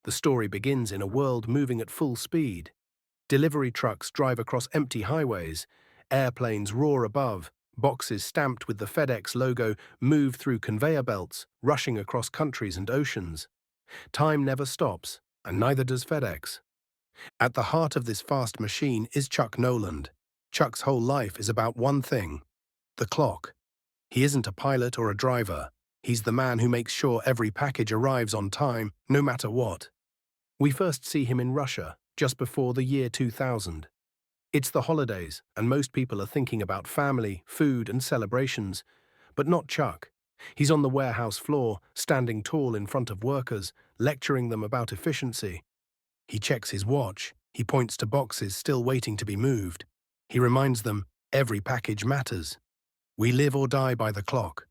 The story begins in a world moving at full speed. Delivery trucks drive across empty highways, airplanes roar above, boxes stamped with the FedEx logo move through conveyor belts, rushing across countries and oceans. Time never stops, and neither does FedEx. At the heart of this fast machine is Chuck Noland. Chuck's whole life is about one thing: the clock. He isn't a pilot or a driver. He's the man who makes sure every package arrives on time, no matter what. We first see him in Russia, just before the year 2000. It's the holidays, and most people are thinking about family, food, and celebrations. But not Chuck. He's on the warehouse floor, standing tall in front of workers, lecturing them about efficiency. He checks his watch. He points to boxes still waiting to be moved. He reminds them, every package matters. We live or die by the clock.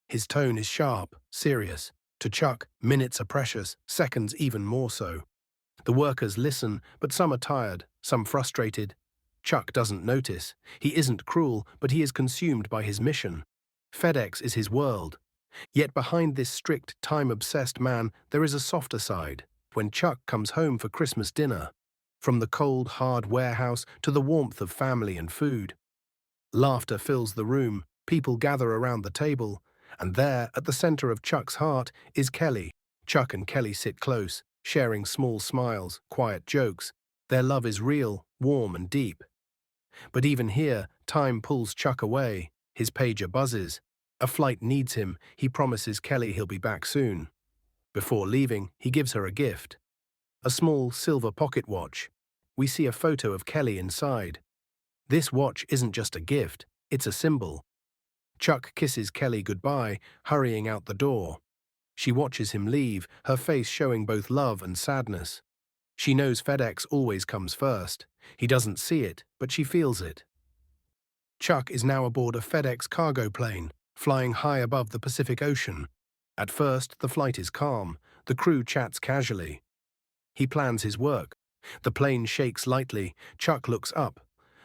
His tone is sharp, serious. To Chuck, minutes are precious, seconds even more so. The workers listen, but some are tired, some frustrated. Chuck doesn't notice. He isn't cruel, but he is consumed by his mission. FedEx is his world. Yet behind this strict, time-obsessed man, there is a softer side. When Chuck comes home for Christmas dinner, from the cold, hard warehouse to the warmth of family and food. Laughter fills the room, people gather around the table, and there, at the center of Chuck's heart, is Kelly. Chuck and Kelly sit close, sharing small smiles, quiet jokes. Their love is real, warm and deep. But even here, time pulls Chuck away. His pager buzzes. A flight needs him. He promises Kelly he'll be back soon. Before leaving, he gives her a gift. A small silver pocket watch. We see a photo of Kelly inside. This watch isn't just a gift, it's a symbol. Chuck kisses Kelly goodbye, hurrying out the door. She watches him leave, her face showing both love and sadness. She knows FedEx always comes first. He doesn't see it, but she feels it. Chuck is now aboard a FedEx cargo plane, flying high above the Pacific Ocean. At first, the flight is calm. The crew chats casually. He plans his work. The plane shakes lightly. Chuck looks up.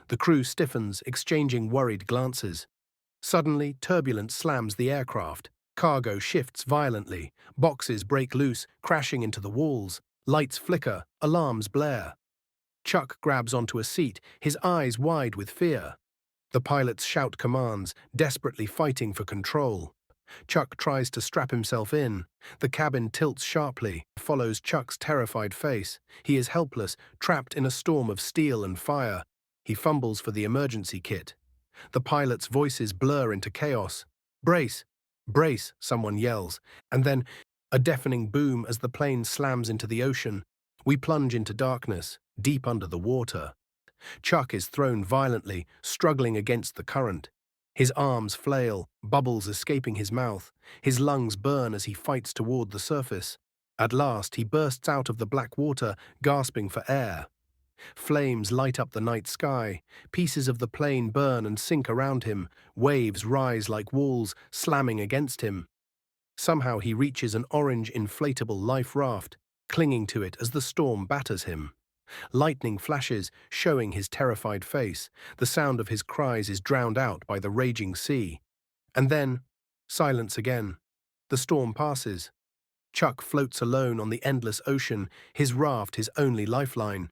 The crew stiffens, exchanging worried glances. Suddenly, turbulence slams the aircraft. Cargo shifts violently. Boxes break loose, crashing into the walls. Lights flicker, alarms blare. Chuck grabs onto a seat, his eyes wide with fear. The pilots shout commands, desperately fighting for control. Chuck tries to strap himself in. The cabin tilts sharply, follows Chuck's terrified face. He is helpless, trapped in a storm of steel and fire. He fumbles for the emergency kit. The pilots' voices blur into chaos. "Brace! Brace!" someone yells, and then a deafening boom as the plane slams into the ocean. We plunge into darkness, deep under the water. Chuck is thrown violently, struggling against the current. His arms flail, bubbles escaping his mouth. His lungs burn as he fights toward the surface. At last, he bursts out of the black water, gasping for air. Flames light up the night sky. Pieces of the plane burn and sink around him. Waves rise like walls, slamming against him. Somehow he reaches an orange inflatable life raft, clinging to it as the storm batters him. Lightning flashes, showing his terrified face. The sound of his cries is drowned out by the raging sea. And then, silence again. The storm passes. Chuck floats alone on the endless ocean, his raft his only lifeline.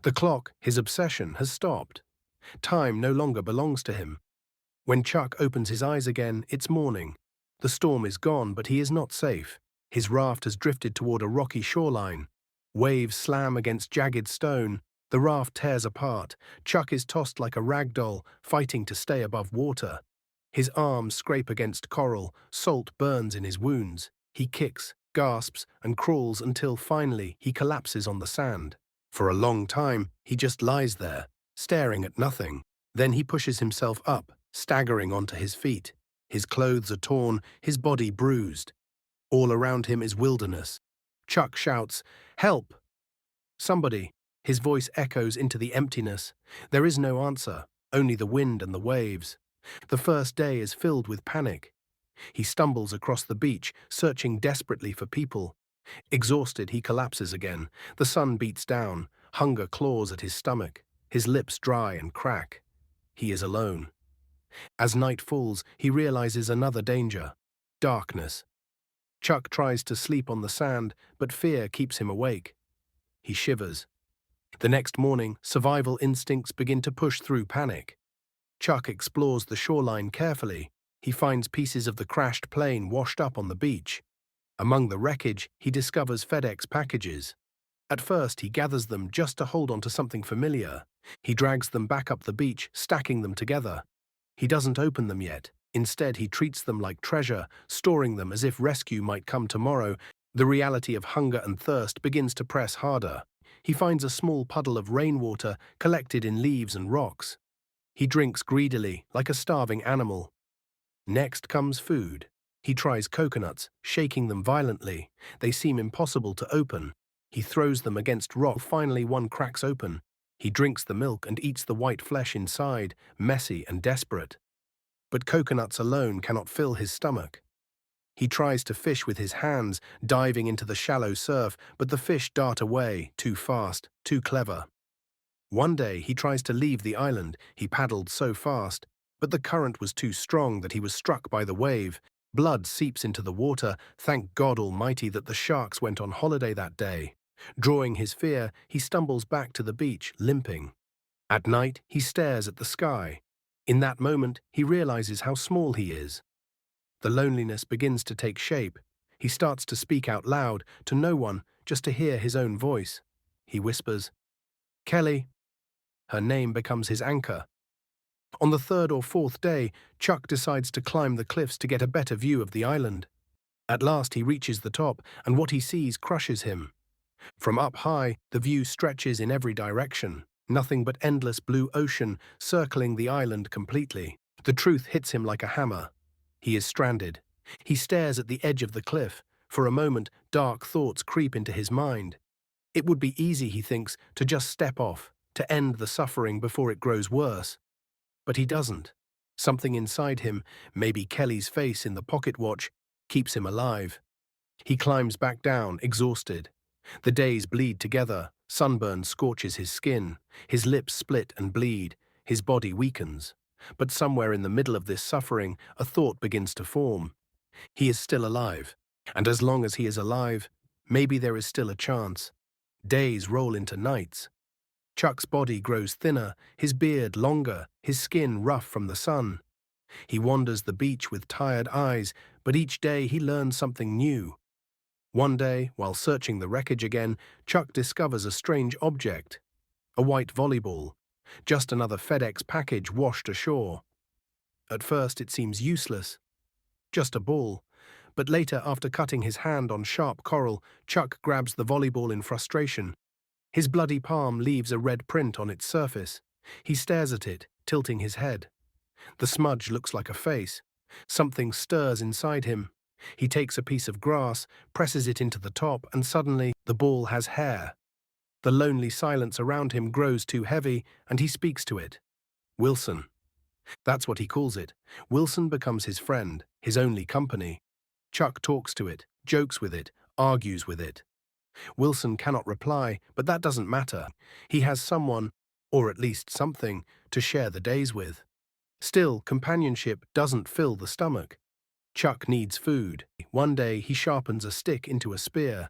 The clock, his obsession, has stopped. Time no longer belongs to him. When Chuck opens his eyes again, it's morning. The storm is gone, but he is not safe. His raft has drifted toward a rocky shoreline. Waves slam against jagged stone. The raft tears apart. Chuck is tossed like a rag doll, fighting to stay above water. His arms scrape against coral. Salt burns in his wounds. He kicks, gasps, and crawls until finally he collapses on the sand. For a long time, he just lies there, staring at nothing. Then he pushes himself up, staggering onto his feet. His clothes are torn, his body bruised. All around him is wilderness. Chuck shouts, "Help!" Somebody. His voice echoes into the emptiness. There is no answer, only the wind and the waves. The first day is filled with panic. He stumbles across the beach, searching desperately for people. Exhausted, he collapses again. The sun beats down. Hunger claws at his stomach. His lips dry and crack. He is alone. As night falls, he realizes another danger: darkness. Chuck tries to sleep on the sand, but fear keeps him awake. He shivers. The next morning, survival instincts begin to push through panic. Chuck explores the shoreline carefully. He finds pieces of the crashed plane washed up on the beach. Among the wreckage, he discovers FedEx packages. At first, he gathers them just to hold onto something familiar. He drags them back up the beach, stacking them together. He doesn't open them yet. Instead, he treats them like treasure, storing them as if rescue might come tomorrow. The reality of hunger and thirst begins to press harder. He finds a small puddle of rainwater collected in leaves and rocks. He drinks greedily, like a starving animal. Next comes food. He tries coconuts, shaking them violently. They seem impossible to open. He throws them against rock. Finally, one cracks open. He drinks the milk and eats the white flesh inside, messy and desperate. But coconuts alone cannot fill his stomach. He tries to fish with his hands, diving into the shallow surf, but the fish dart away, too fast, too clever. One day he tries to leave the island. He paddled so fast, but the current was too strong that he was struck by the wave. Blood seeps into the water. Thank God Almighty that the sharks went on holiday that day. Drawing his fear, he stumbles back to the beach, limping. At night, he stares at the sky. In that moment, he realizes how small he is. The loneliness begins to take shape. He starts to speak out loud, to no one, just to hear his own voice. He whispers, "Kelly." Her name becomes his anchor. On the third or fourth day, Chuck decides to climb the cliffs to get a better view of the island. At last he reaches the top, and what he sees crushes him. From up high, the view stretches in every direction, nothing but endless blue ocean circling the island completely. The truth hits him like a hammer. He is stranded. He stares at the edge of the cliff. For a moment, dark thoughts creep into his mind. It would be easy, he thinks, to just step off, to end the suffering before it grows worse. But he doesn't. Something inside him, maybe Kelly's face in the pocket watch, keeps him alive. He climbs back down, exhausted. The days bleed together. Sunburn scorches his skin. His lips split and bleed. His body weakens. But somewhere in the middle of this suffering, a thought begins to form. He is still alive. And as long as he is alive, maybe there is still a chance. Days roll into nights. Chuck's body grows thinner, his beard longer, his skin rough from the sun. He wanders the beach with tired eyes, but each day he learns something new. One day, while searching the wreckage again, Chuck discovers a strange object. A white volleyball. Just another FedEx package washed ashore. At first it seems useless. Just a ball. But later, after cutting his hand on sharp coral, Chuck grabs the volleyball in frustration. His bloody palm leaves a red print on its surface. He stares at it, tilting his head. The smudge looks like a face. Something stirs inside him. He takes a piece of grass, presses it into the top, and suddenly the ball has hair. The lonely silence around him grows too heavy, and he speaks to it. Wilson. That's what he calls it. Wilson becomes his friend, his only company. Chuck talks to it, jokes with it, argues with it. Wilson cannot reply, but that doesn't matter. He has someone, or at least something, to share the days with. Still, companionship doesn't fill the stomach. Chuck needs food. One day he sharpens a stick into a spear.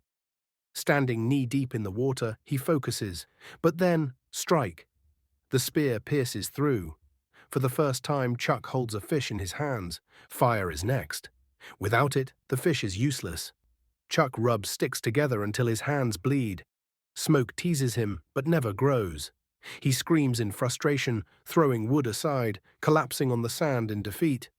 Standing knee-deep in the water, he focuses. But then, strike. The spear pierces through. For the first time, Chuck holds a fish in his hands. Fire is next. Without it, the fish is useless. Chuck rubs sticks together until his hands bleed. Smoke teases him, but never grows. He screams in frustration, throwing wood aside, collapsing on the sand in defeat.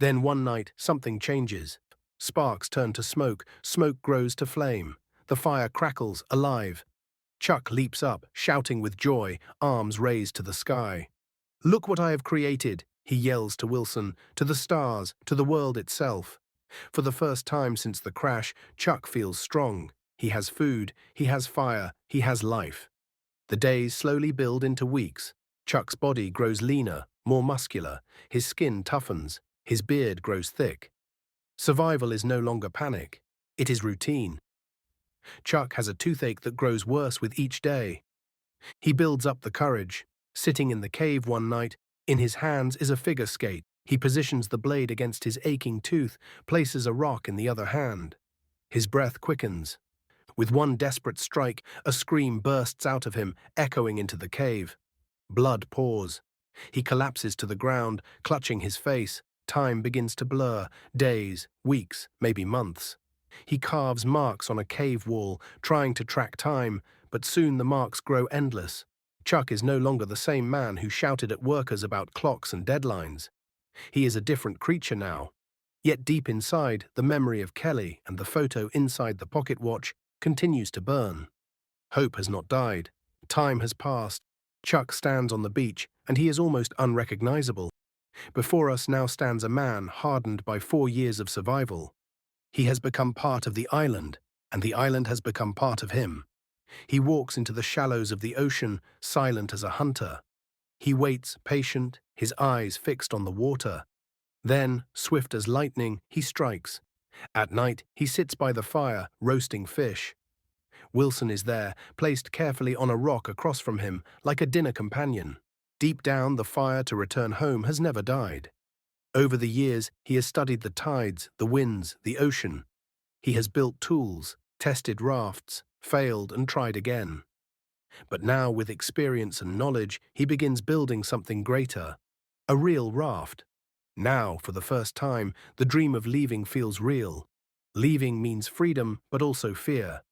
Then one night, something changes. Sparks turn to smoke, smoke grows to flame. The fire crackles, alive. Chuck leaps up, shouting with joy, arms raised to the sky. "Look what I have created," he yells to Wilson, to the stars, to the world itself. For the first time since the crash, Chuck feels strong. He has food, he has fire, he has life. The days slowly build into weeks. Chuck's body grows leaner, more muscular. His skin toughens. His beard grows thick. Survival is no longer panic. It is routine. Chuck has a toothache that grows worse with each day. He builds up the courage. Sitting in the cave one night, in his hands is a figure skate. He positions the blade against his aching tooth, places a rock in the other hand. His breath quickens. With one desperate strike, a scream bursts out of him, echoing into the cave. Blood pours. He collapses to the ground, clutching his face. Time begins to blur, days, weeks, maybe months. He carves marks on a cave wall, trying to track time, but soon the marks grow endless. Chuck is no longer the same man who shouted at workers about clocks and deadlines. He is a different creature now. Yet deep inside, the memory of Kelly and the photo inside the pocket watch continues to burn. Hope has not died. Time has passed. Chuck stands on the beach, and he is almost unrecognizable. Before us now stands a man hardened by 4 years of survival. He has become part of the island, and the island has become part of him. He walks into the shallows of the ocean, silent as a hunter. He waits, patient, his eyes fixed on the water. Then, swift as lightning, he strikes. At night, he sits by the fire, roasting fish. Wilson is there, placed carefully on a rock across from him, like a dinner companion. Deep down, the fire to return home has never died. Over the years, he has studied the tides, the winds, the ocean. He has built tools, tested rafts, failed and tried again. But now, with experience and knowledge, he begins building something greater. A real raft. Now, for the first time, the dream of leaving feels real. Leaving means freedom, but also fear.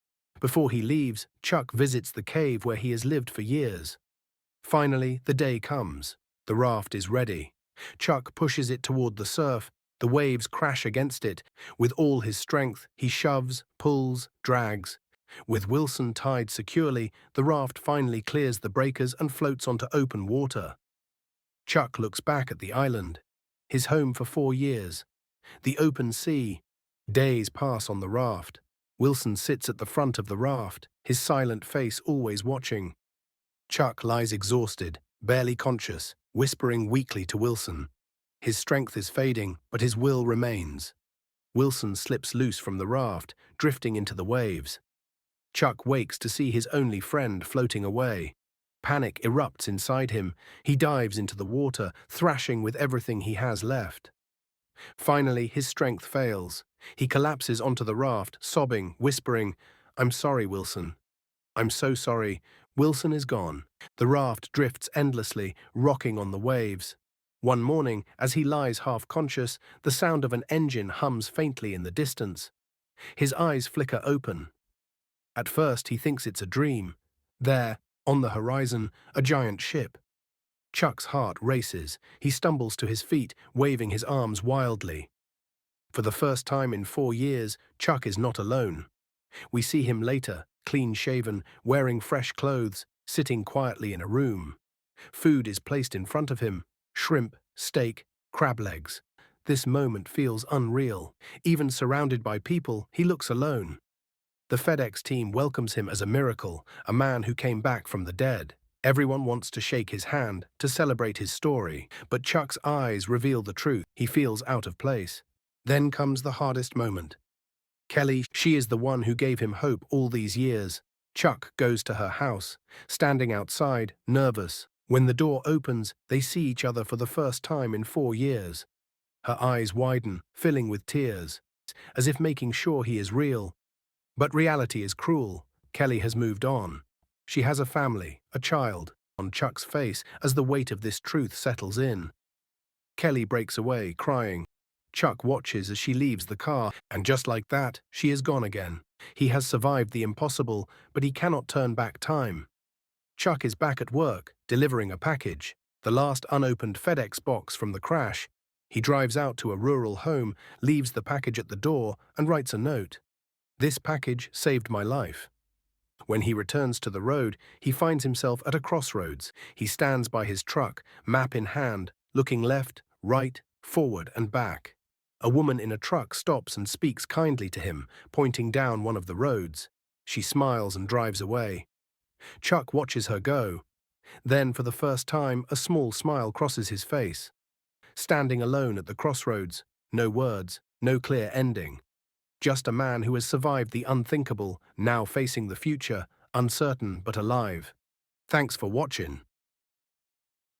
Before he leaves, Chuck visits the cave where he has lived for years. Finally, the day comes. The raft is ready. Chuck pushes it toward the surf. The waves crash against it. With all his strength, he shoves, pulls, drags. With Wilson tied securely, the raft finally clears the breakers and floats onto open water. Chuck looks back at the island, his home for 4 years. The open sea. Days pass on the raft. Wilson sits at the front of the raft, his silent face always watching. Chuck lies exhausted, barely conscious, whispering weakly to Wilson. His strength is fading, but his will remains. Wilson slips loose from the raft, drifting into the waves. Chuck wakes to see his only friend floating away. Panic erupts inside him. He dives into the water, thrashing with everything he has left. Finally, his strength fails. He collapses onto the raft, sobbing, whispering, "I'm sorry, Wilson. I'm so sorry." Wilson is gone. The raft drifts endlessly, rocking on the waves. One morning, as he lies half-conscious, the sound of an engine hums faintly in the distance. His eyes flicker open. At first, he thinks it's a dream. There, on the horizon, a giant ship. Chuck's heart races. He stumbles to his feet, waving his arms wildly. For the first time in 4 years, Chuck is not alone. We see him later, clean-shaven, wearing fresh clothes, sitting quietly in a room. Food is placed in front of him: shrimp, steak, crab legs. This moment feels unreal. Even surrounded by people, he looks alone. The FedEx team welcomes him as a miracle, a man who came back from the dead. Everyone wants to shake his hand, to celebrate his story, but Chuck's eyes reveal the truth. He feels out of place. Then comes the hardest moment. Kelly, she is the one who gave him hope all these years. Chuck goes to her house, standing outside, nervous. When the door opens, they see each other for the first time in 4 years. Her eyes widen, filling with tears, as if making sure he is real. But reality is cruel. Kelly has moved on. She has a family, a child. On Chuck's face as the weight of this truth settles in. Kelly breaks away, crying. Chuck watches as she leaves the car, and just like that, she is gone again. He has survived the impossible, but he cannot turn back time. Chuck is back at work, delivering a package, the last unopened FedEx box from the crash. He drives out to a rural home, leaves the package at the door, and writes a note. "This package saved my life." When he returns to the road, he finds himself at a crossroads. He stands by his truck, map in hand, looking left, right, forward, and back. A woman in a truck stops and speaks kindly to him, pointing down one of the roads. She smiles and drives away. Chuck watches her go. Then, for the first time, a small smile crosses his face. Standing alone at the crossroads, no words, no clear ending. Just a man who has survived the unthinkable, now facing the future, uncertain but alive. Thanks for watching.